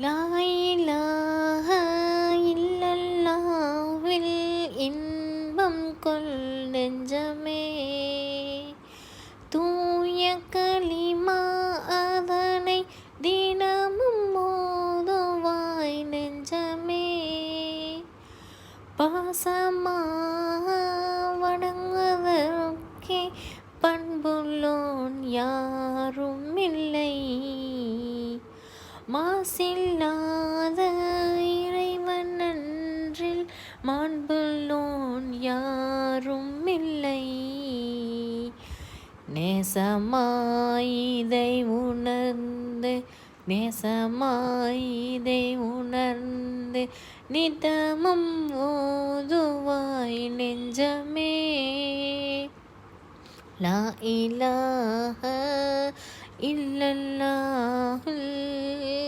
லா இலாஹ இல்லல்லாஹ்வில் இன்பம் கொள் நெஞ்சமே, தூய கலிமா அதனை தினமும் ஓதுவாய் நெஞ்சமே, பாசமாக வணங்குவதற்கே பண்புள்ளோன் யாரும் இல்லை, மாசில்லாத இறைவன் அன்றில் மாண்புள்ளோன் யாரும் இல்லை, நேசமாய் இதை உணர்ந்து நித்தமும் ஓதுவாய் நெஞ்சமே, லா இலாஹ இல்லல்லாஹ்